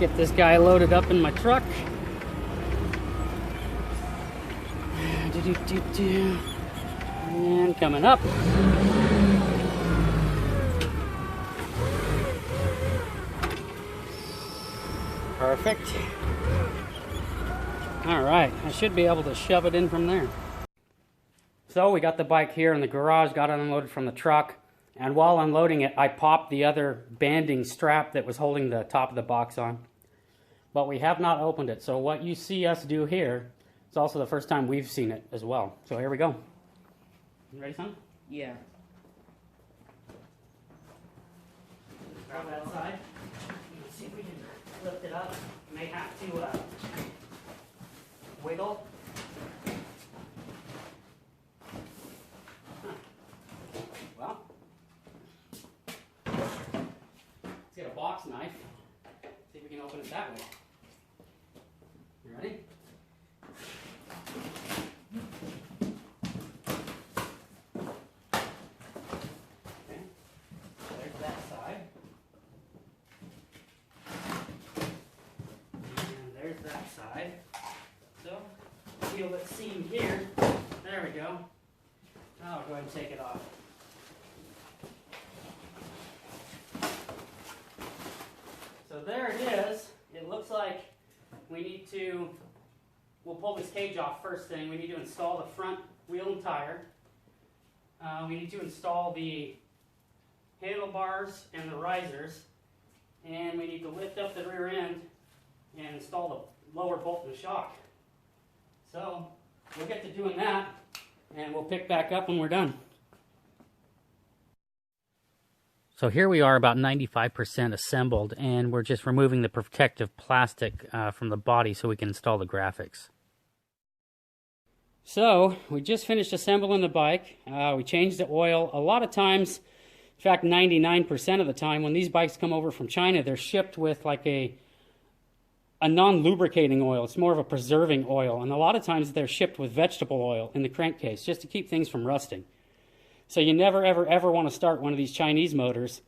get this guy loaded up in my truck. And coming up. Perfect. All right, I should be able to shove it in from there. So we got the bike here in the garage, got it unloaded from the truck, and while unloading it, I popped the other banding strap that was holding the top of the box on. But we have not opened it, so what you see us do here, it's also the first time we've seen it as well. So here we go. You ready, son? Yeah. Grab that side. Let's see if we can lift it up. May have to wiggle. Well, let's get a box knife. See if we can open it that way. You ready? Okay. There's that side. And there's that side. So, feel that seam here. There we go. Now I'll go ahead and take it off. So there it is. It looks like we need to, we'll pull this cage off first thing. We need to install the front wheel and tire. We need to install the handlebars and the risers. And we need to lift up the rear end and install the lower bolt and shock. So we'll get to doing that and we'll pick back up when we're done. So here we are about 95% assembled, and we're just removing the protective plastic from the body so we can install the graphics. So we just finished assembling the bike. We changed the oil. A lot of times, in fact 99% of the time, when these bikes come over from China, they're shipped with like a non-lubricating oil. It's more of a preserving oil, and a lot of times they're shipped with vegetable oil in the crankcase just to keep things from rusting. So you never, ever, ever want to start one of these Chinese motors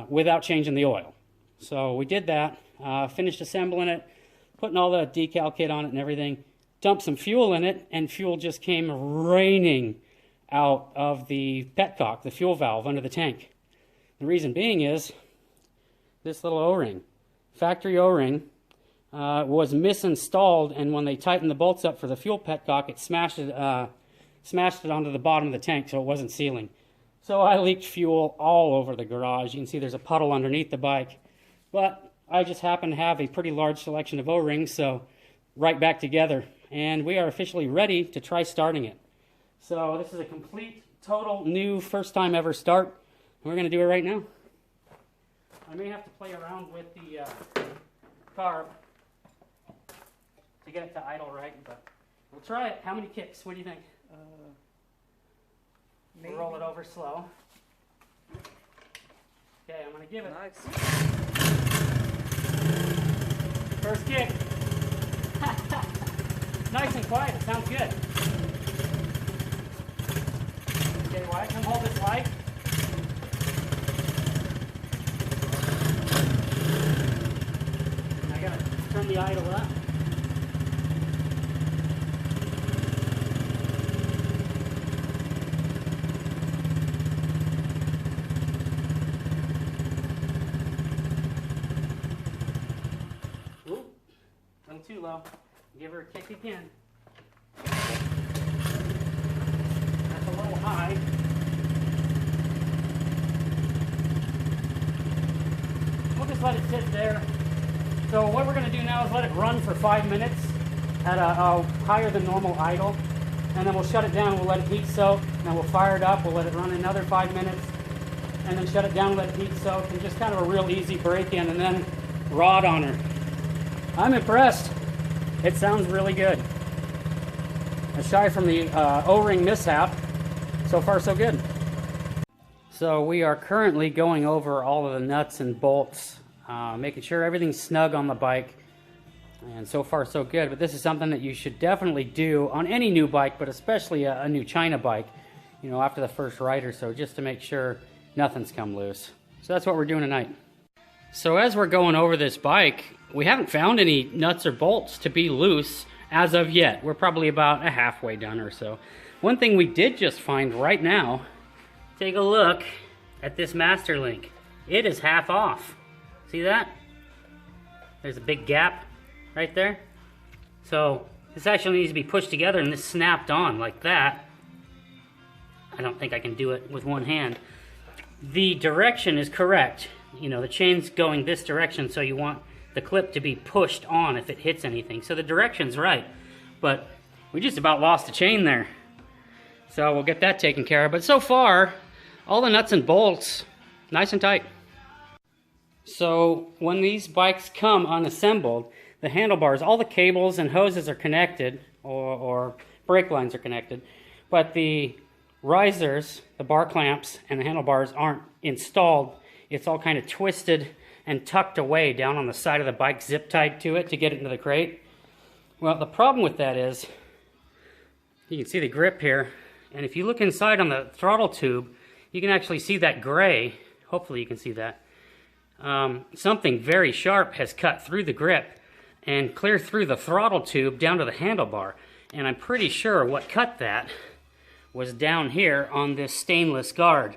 without changing the oil. So we did that, finished assembling it, putting all the decal kit on it and everything, dumped some fuel in it, and fuel just came raining out of the petcock, the fuel valve under the tank. The reason being is this little O-ring, factory O-ring, was misinstalled, and when they tightened the bolts up for the fuel petcock, it smashed it onto the bottom of the tank, so it wasn't sealing. So I leaked fuel all over the garage. You can see there's a puddle underneath the bike. But I just happen to have a pretty large selection of O-rings, so right back together. And we are officially ready to try starting it. So this is a complete, total, new, first time ever start. And we're going to do it right now. I may have to play around with the carb to get it to idle right, but we'll try it. How many kicks? What do you think? We'll roll it over slow. Okay, I'm going to give it. Nice. First kick. Nice and quiet. It sounds good. Okay, Wyatt, come hold this light. I got to turn the idle up. Too low. Give her a kick again. That's a little high. We'll just let it sit there. So what we're going to do now is let it run for 5 minutes at a higher than normal idle, and then we'll shut it down. We'll let it heat soak, and then we'll fire it up. We'll let it run another 5 minutes, and then shut it down and let it heat soak, and just kind of a real easy break-in, and then rod on her. I'm impressed. It sounds really good. Aside from the O-ring mishap, so far so good. So we are currently going over all of the nuts and bolts, making sure everything's snug on the bike, and so far so good. But this is something that you should definitely do on any new bike, but especially a new China bike, you know, after the first ride or so, just to make sure nothing's come loose. So that's what we're doing tonight. So as we're going over this bike, we haven't found any nuts or bolts to be loose as of yet. We're probably about a halfway done or so. One thing we did just find right now, take a look at this master link. It is half off. See that? There's a big gap right there. So this actually needs to be pushed together and this snapped on like that. I don't think I can do it with one hand. The direction is correct. You know, the chain's going this direction, so you want the clip to be pushed on if it hits anything. So the direction's right, but we just about lost the chain there. So we'll get that taken care of. But so far, all the nuts and bolts, nice and tight. So when these bikes come unassembled, the handlebars, all the cables and hoses are connected, or brake lines are connected, but the risers, the bar clamps, and the handlebars aren't installed. It's all kind of twisted and tucked away down on the side of the bike, zip tied to it to get it into the crate. Well, the problem with that is, you can see the grip here, and if you look inside on the throttle tube, you can actually see that gray. Hopefully you can see that. Something very sharp has cut through the grip and clear through the throttle tube down to the handlebar. And I'm pretty sure what cut that was down here on this stainless guard.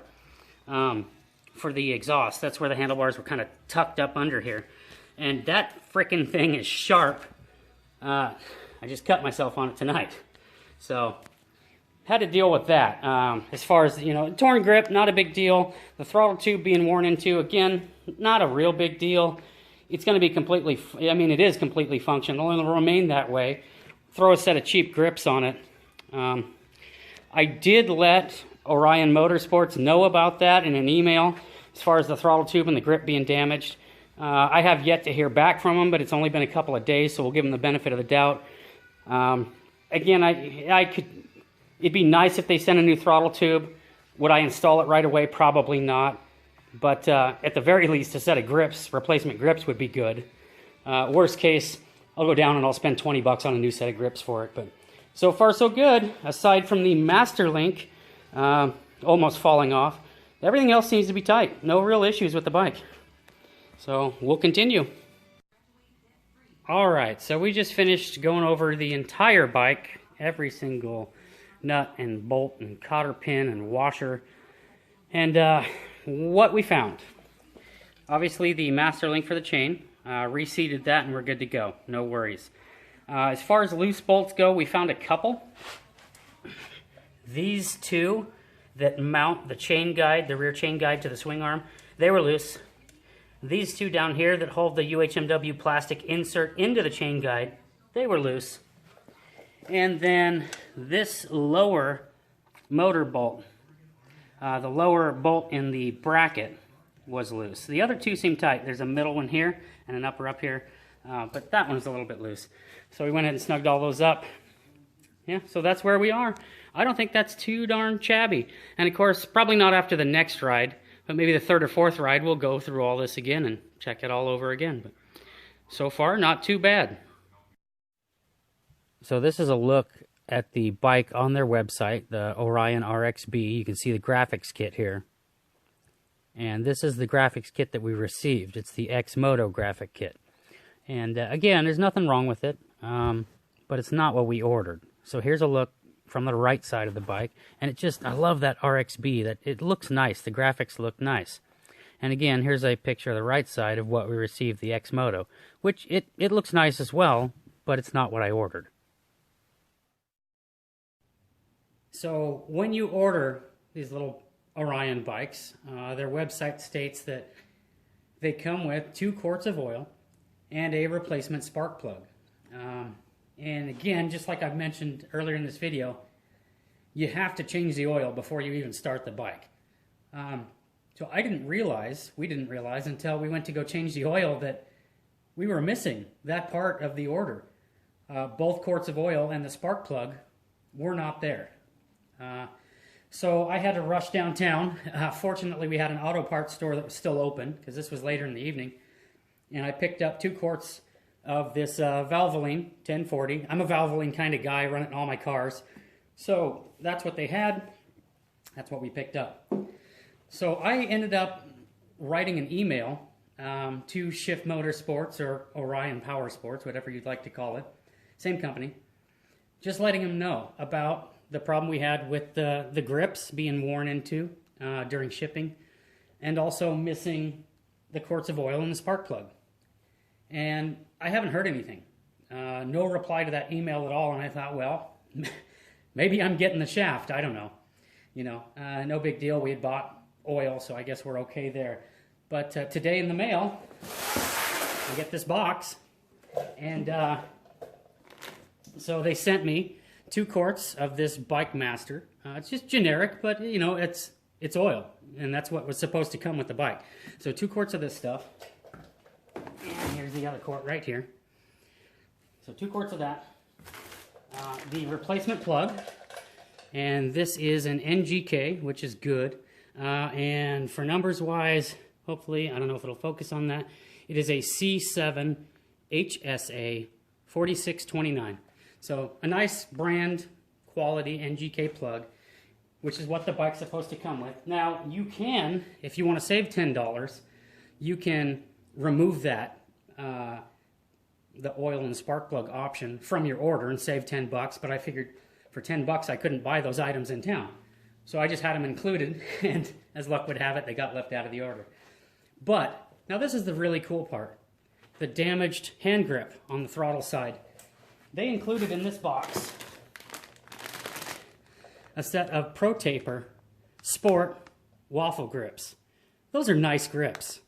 For the exhaust. That's where the handlebars were kind of tucked up under here. And that frickin' thing is sharp. I just cut myself on it tonight. So, had to deal with that. As far as, you know, torn grip, not a big deal. The throttle tube being worn into, again, not a real big deal. It's going to be completely, I mean, it is completely functional. It'll remain that way. Throw a set of cheap grips on it. I did let Orion Motorsports know about that in an email as far as the throttle tube and the grip being damaged. I have yet to hear back from them, but it's only been a couple of days, so we'll give them the benefit of the doubt. Again, it'd be nice if they sent a new throttle tube. Would I install it right away? Probably not. But at the very least, a set of grips, replacement grips, would be good. Worst case, I'll go down and I'll spend 20 bucks on a new set of grips for it. But so far, so good. Aside from the master link almost falling off, everything else seems to be tight. No real issues with the bike. So we'll continue. Alright, so we just finished going over the entire bike. Every single nut and bolt and cotter pin and washer. And what we found. Obviously the master link for the chain. Reseated that and we're good to go. No worries. As far as loose bolts go, we found a couple. These two that mount the chain guide, the rear chain guide to the swing arm, they were loose. These two down here that hold the UHMW plastic insert into the chain guide, they were loose. And then this lower motor bolt, the lower bolt in the bracket was loose. The other two seem tight. There's a middle one here and an upper up here, but that one's a little bit loose. So we went ahead and snugged all those up. Yeah, so that's where we are. I don't think that's too darn shabby. And of course, probably not after the next ride, but maybe the third or fourth ride we'll go through all this again and check it all over again. But so far, not too bad. So this is a look at the bike on their website, the Orion RXB. You can see the graphics kit here. And this is the graphics kit that we received. It's the X-Moto graphic kit. And again, there's nothing wrong with it, but it's not what we ordered. So here's a look from the right side of the bike. And it just, I love that RXB. That it looks nice. The graphics look nice. And again, here's a picture of the right side of what we received, the X-Moto. Which, it looks nice as well, but it's not what I ordered. So when you order these little Orion bikes, their website states that they come with 2 quarts of oil and a replacement spark plug. And again, just like I've mentioned earlier in this video, you have to change the oil before you even start the bike. So we didn't realize until we went to go change the oil that we were missing that part of the order. Both quarts of oil and the spark plug were not there. So I had to rush downtown. Fortunately, we had an auto parts store that was still open because this was later in the evening. And I picked up 2 quarts of this Valvoline 1040. I'm a Valvoline kind of guy, run it in all my cars. So that's what they had. That's what we picked up. So I ended up writing an email to Shift Motorsports or Orion Powersports, whatever you'd like to call it, same company, just letting them know about the problem we had with the grips being worn into during shipping, and also missing the quarts of oil in the spark plug. And I haven't heard anything. No reply to that email at all, and I thought, well, maybe I'm getting the shaft. I don't know. You know, no big deal. We had bought oil, so I guess we're okay there. But today in the mail, I get this box, and so they sent me 2 quarts of this Bike Master. It's just generic, but you know, it's oil, and that's what was supposed to come with the bike. So 2 quarts of this stuff, and here's the other quart right here. So 2 quarts of that. The replacement plug, and this is an NGK, which is good. And for numbers wise, hopefully, I don't know if it'll focus on that, it is a C7 HSA 4629. So a nice brand quality NGK plug, which is what the bike's supposed to come with. Now, you can, if you want to save $10, you can remove that, the oil and spark plug option from your order and save $10, but I figured for $10 I couldn't buy those items in town. So I just had them included, and as luck would have it, they got left out of the order. But, now this is the really cool part. The damaged hand grip on the throttle side. They included in this box a set of Pro Taper Sport waffle grips. Those are nice grips.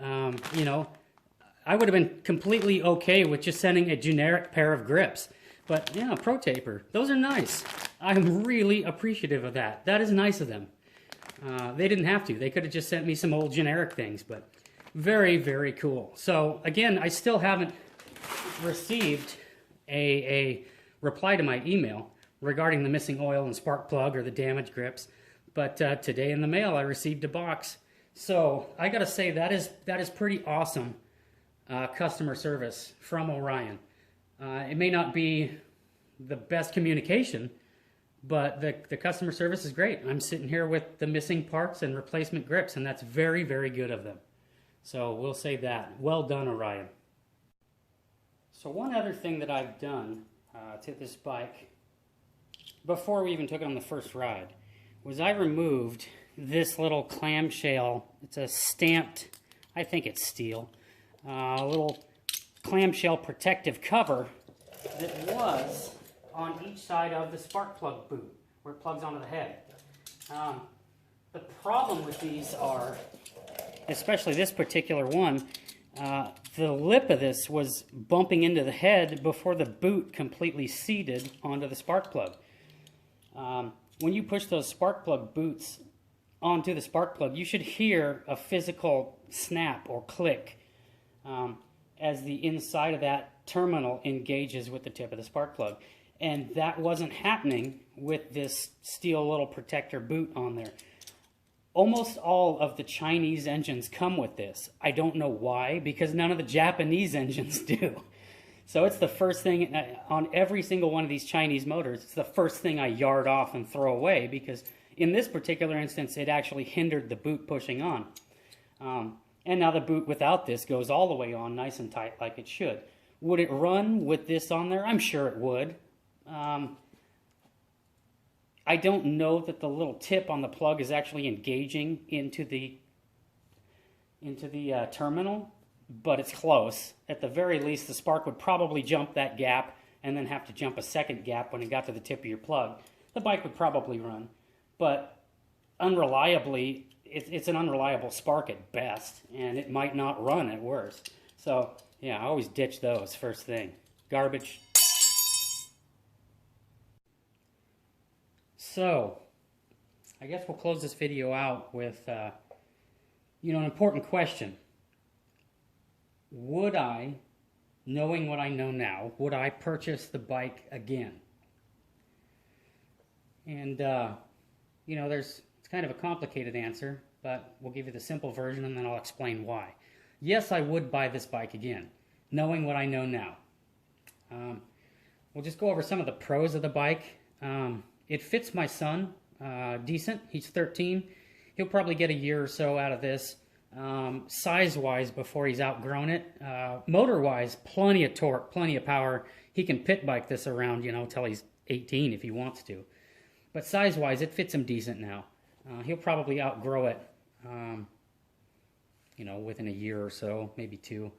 You know, I would have been completely okay with just sending a generic pair of grips. But, yeah, Pro Taper, those are nice. I'm really appreciative of that. That is nice of them. They didn't have to. They could have just sent me some old generic things, but very, very cool. So, again, I still haven't received a reply to my email regarding the missing oil and spark plug or the damaged grips. But today in the mail, I received a box. So, I got to say, that is pretty awesome customer service from Orion. It may not be the best communication, but the customer service is great. I'm sitting here with the missing parts and replacement grips, and that's very, very good of them. So we'll say that. Well done, Orion. So one other thing that I've done to this bike, before we even took it on the first ride, was I removed this little clamshell. It's a stamped, I think it's steel, little clamshell protective cover that was on each side of the spark plug boot where it plugs onto the head. The problem with these are, especially this particular one, the lip of this was bumping into the head before the boot completely seated onto the spark plug. When you push those spark plug boots onto the spark plug, you should hear a physical snap or click as the inside of that terminal engages with the tip of the spark plug. And that wasn't happening with this steel little protector boot on there. Almost all of the Chinese engines come with this. I don't know why, because none of the Japanese engines do. So it's the first thing on every single one of these Chinese motors. It's the first thing I yard off and throw away, because in this particular instance, it actually hindered the boot pushing on. And now the boot without this goes all the way on nice and tight like it should. Would it run with this on there? I'm sure it would. I don't know that the little tip on the plug is actually engaging into the terminal, but it's close. At the very least, the spark would probably jump that gap and then have to jump a second gap when it got to the tip of your plug. The bike would probably run, but unreliably, it's an unreliable spark at best, and it might not run at worst. So, yeah, I always ditch those first thing. Garbage. So, I guess we'll close this video out with, an important question. Would I, knowing what I know now, would I purchase the bike again? And, it's kind of a complicated answer, but we'll give you the simple version and then I'll explain why. Yes, I would buy this bike again, knowing what I know now. We'll just go over some of the pros of the bike. It fits my son decent. He's 13. He'll probably get a year or so out of this. size-wise before he's outgrown it. Motor-wise, plenty of torque, plenty of power. He can pit bike this around, till he's 18 if he wants to. But size-wise, it fits him decent now. He'll probably outgrow it, within a year or so, maybe 2.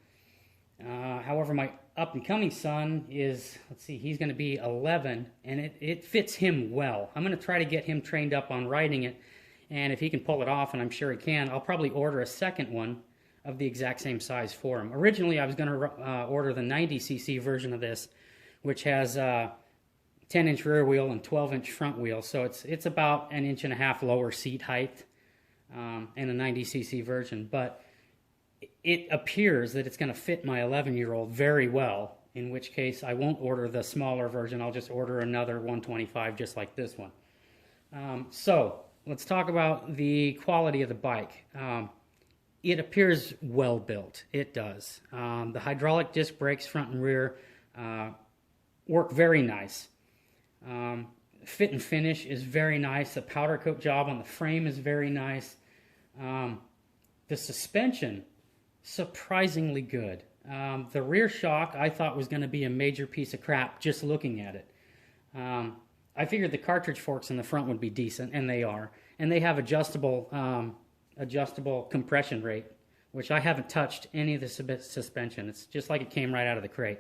However, my up-and-coming son is, he's going to be 11, and it fits him well. I'm going to try to get him trained up on riding it, and if he can pull it off, and I'm sure he can, I'll probably order a second one of the exact same size for him. Originally, I was going to order the 90cc version of this, which has 10-inch rear wheel and 12-inch front wheel, so it's about 1.5 inches lower seat height in a 90cc version, but it appears that it's going to fit my 11-year-old very well, in which case I won't order the smaller version. I'll just order another 125 just like this one. So let's talk about the quality of the bike. It appears well built. It does. The hydraulic disc brakes front and rear work very nice. Fit and finish is very nice. The powder coat job on the frame is very nice. The suspension, surprisingly good. The rear shock I thought was going to be a major piece of crap just looking at it. I figured the cartridge forks in the front would be decent, and they are. And they have adjustable compression rate, which I haven't touched any of the suspension. It's just like it came right out of the crate.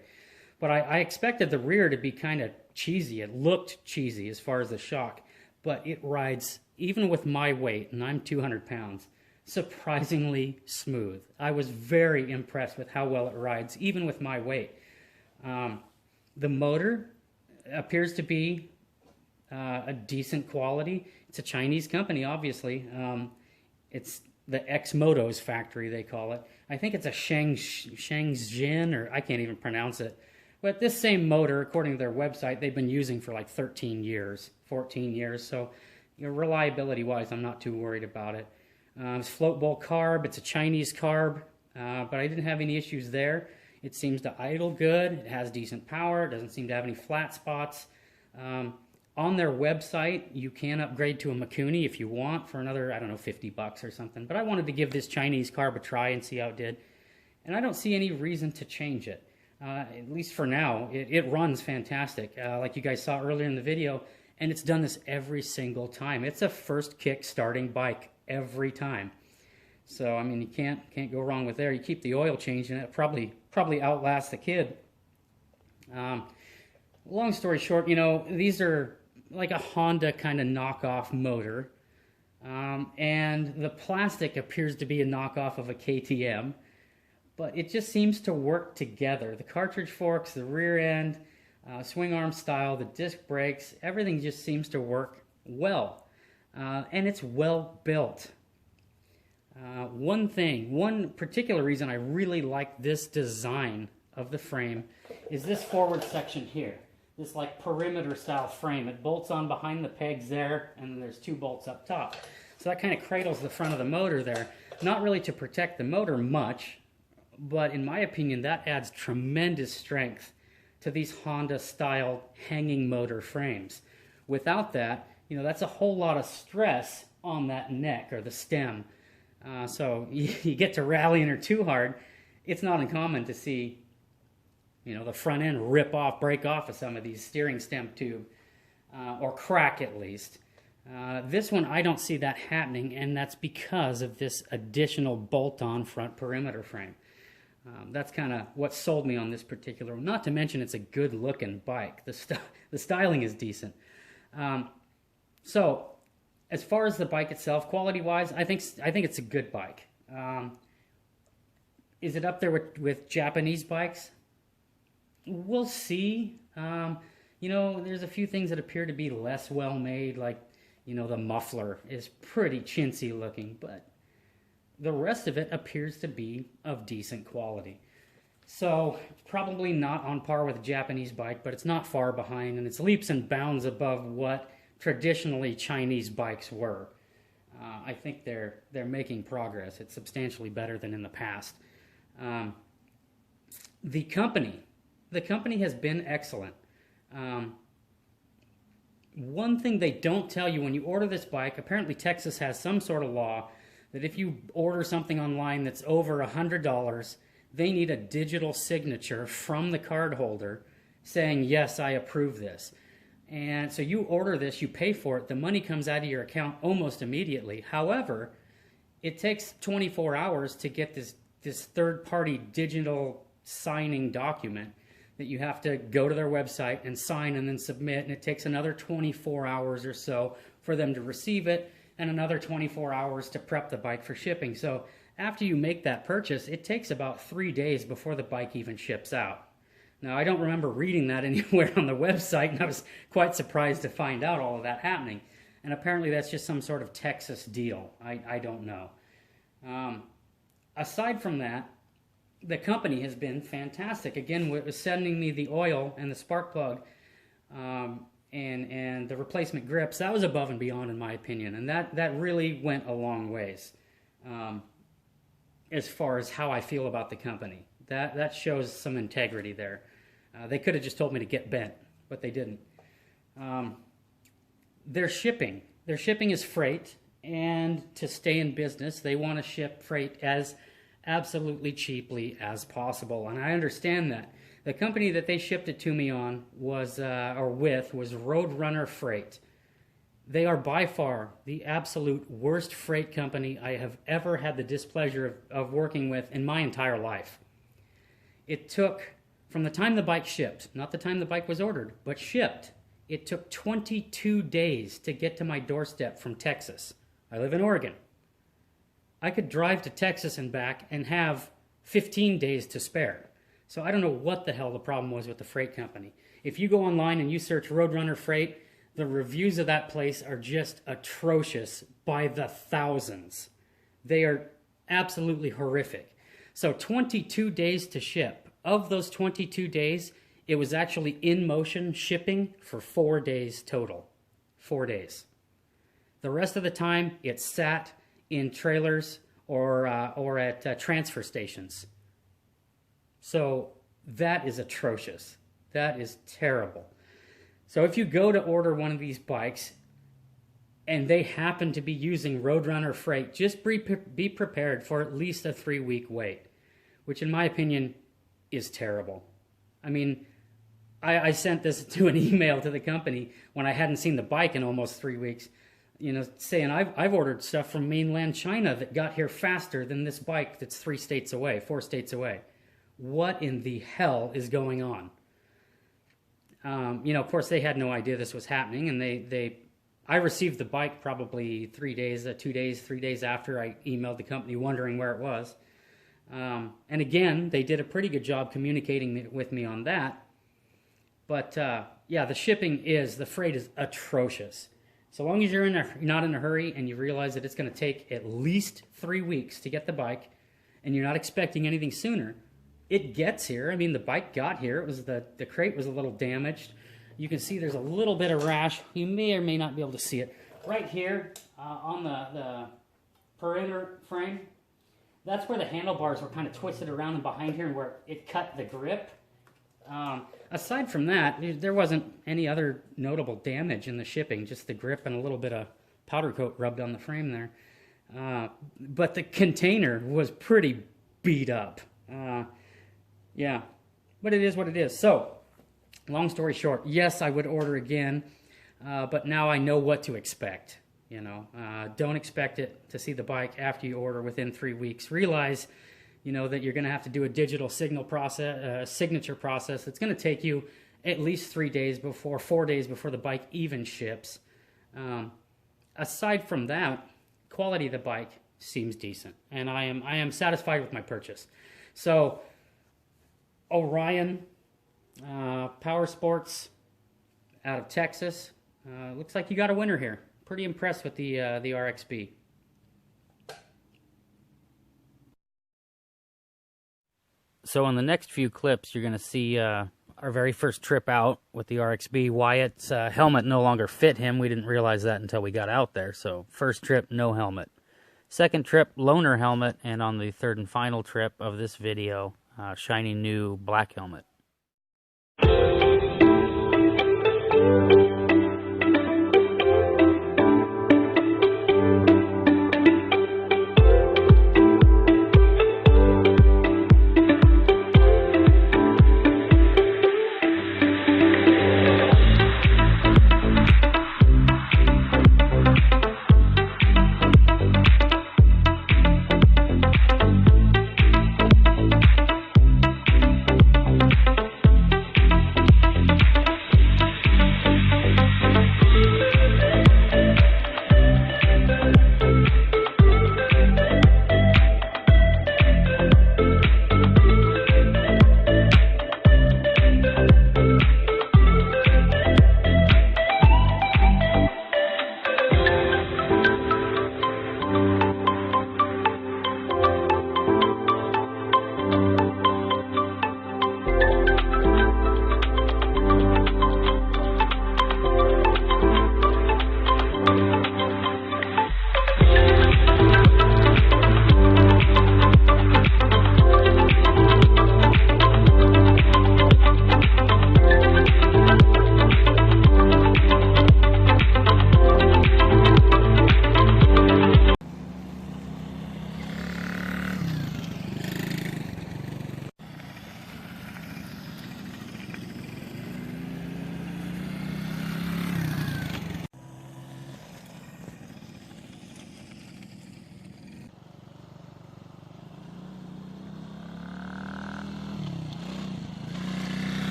But I expected the rear to be kind of cheesy. It looked cheesy as far as the shock, but it rides, even with my weight, and I'm 200 pounds, surprisingly smooth. I was very impressed with how well it rides, even with my weight. The motor appears to be a decent quality. It's a Chinese company, obviously. It's the x-motos factory, they call it. I think it's a Shenzhen, or I can't even pronounce it. But this same motor, according to their website, they've been using for like 13 years, 14 years. So reliability-wise, I'm not too worried about it. It's float bowl carb. It's a Chinese carb, but I didn't have any issues there. It seems to idle good. It has decent power. It doesn't seem to have any flat spots. On their website, you can upgrade to a Mikuni if you want for another, I don't know, $50 or something. But I wanted to give this Chinese carb a try and see how it did. And I don't see any reason to change it. At least for now. It runs fantastic, like you guys saw earlier in the video. And it's done this every single time. It's a first kick starting bike every time. So, I mean, you can't go wrong with there. You keep the oil change and it probably outlasts the kid. Long story short, these are like a Honda kind of knockoff motor. And the plastic appears to be a knockoff of a KTM. But it just seems to work together. The cartridge forks, the rear end, swing arm style, the disc brakes, everything just seems to work well. And it's well built. One particular reason I really like this design of the frame is this forward section here. This like perimeter style frame. It bolts on behind the pegs there, and then there's 2 bolts up top. So that kind of cradles the front of the motor there. Not really to protect the motor much, but in my opinion, that adds tremendous strength to these Honda-style hanging motor frames. Without that, that's a whole lot of stress on that neck or the stem. So you get to rallying her too hard, it's not uncommon to see, the front end break off of some of these steering stem tube, or crack at least. This one, I don't see that happening, and that's because of this additional bolt-on front perimeter frame. That's kind of what sold me on this particular one. Not to mention it's a good-looking bike. The styling is decent. So, as far as the bike itself, quality-wise, I think it's a good bike. Is it up there with Japanese bikes? We'll see. There's a few things that appear to be less well-made, like, the muffler is pretty chintzy looking, but the rest of it appears to be of decent quality. So, probably not on par with a Japanese bike, but it's not far behind, and it's leaps and bounds above what traditionally Chinese bikes were. I think they're making progress. It's substantially better than in the past. The company has been excellent. One thing they don't tell you when you order this bike, apparently Texas has some sort of law that if you order something online that's over $100, they need a digital signature from the card holder saying, yes, I approve this. And so you order this, you pay for it, the money comes out of your account almost immediately. However, it takes 24 hours to get this third-party digital signing document that you have to go to their website and sign and then submit, and it takes another 24 hours or so for them to receive it, and another 24 hours to prep the bike for shipping. So after you make that purchase, it takes about 3 days before the bike even ships out. Now, I don't remember reading that anywhere on the website, and I was quite surprised to find out all of that happening. And apparently that's just some sort of Texas deal. I don't know. Aside from that, the company has been fantastic. Again, it was sending me the oil and the spark plug and the replacement grips. That was above and beyond, in my opinion, and that really went a long ways as far as how I feel about the company. That shows some integrity there. They could have just told me to get bent, but they didn't. Their shipping is freight, and to stay in business, they want to ship freight as absolutely cheaply as possible, and I understand that. The company that they shipped it to me on was Roadrunner Freight. They are by far the absolute worst freight company I have ever had the displeasure of working with in my entire life. It took, from the time the bike shipped, not the time the bike was ordered, but shipped, it took 22 days to get to my doorstep from Texas. I live in Oregon. I could drive to Texas and back and have 15 days to spare. So I don't know what the hell the problem was with the freight company. If you go online and you search Roadrunner Freight, the reviews of that place are just atrocious by the thousands. They are absolutely horrific. So 22 days to ship. Of those 22 days, it was actually in motion shipping for 4 days total. 4 days. The rest of the time, it sat in trailers or at transfer stations. So that is atrocious. That is terrible. So if you go to order one of these bikes and they happen to be using Roadrunner Freight, just be prepared for at least a 3-week wait, which in my opinion is terrible. I mean, I sent this to an email to the company when I hadn't seen the bike in almost 3 weeks, saying I've ordered stuff from mainland China that got here faster than this bike that's 4 states away. What in the hell is going on? Of course, they had no idea this was happening, and I received the bike probably 3 days after I emailed the company wondering where it was. And again, they did a pretty good job communicating with me on that. But yeah, the freight is atrocious. So long as you're not in a hurry and you realize that it's going to take at least 3 weeks to get the bike, and you're not expecting anything sooner, it gets here. I mean, the bike got here. It was the crate was a little damaged. You can see there's a little bit of rash. You may or may not be able to see it. Right here on the perimeter frame, that's where the handlebars were kind of twisted around and behind here and where it cut the grip. Aside from that, there wasn't any other notable damage in the shipping, just the grip and a little bit of powder coat rubbed on the frame there. But the container was pretty beat up. Yeah, but it is what it is. So, long story short, yes, I would order again, but now I know what to expect. Don't expect it to see the bike after you order within 3 weeks. Realize, that you're going to have to do a digital signature process. It's going to take you at least 4 days before the bike even ships. Aside from that, quality of the bike seems decent, and I am satisfied with my purchase. So, Orion, powersports, out of Texas. Looks like you got a winner here. Pretty impressed with the RXB. So in the next few clips, you're going to see our very first trip out with the RXB. Wyatt's helmet no longer fit him. We didn't realize that until we got out there. So first trip, no helmet. Second trip, loaner helmet. And on the third and final trip of this video, shiny new black helmet.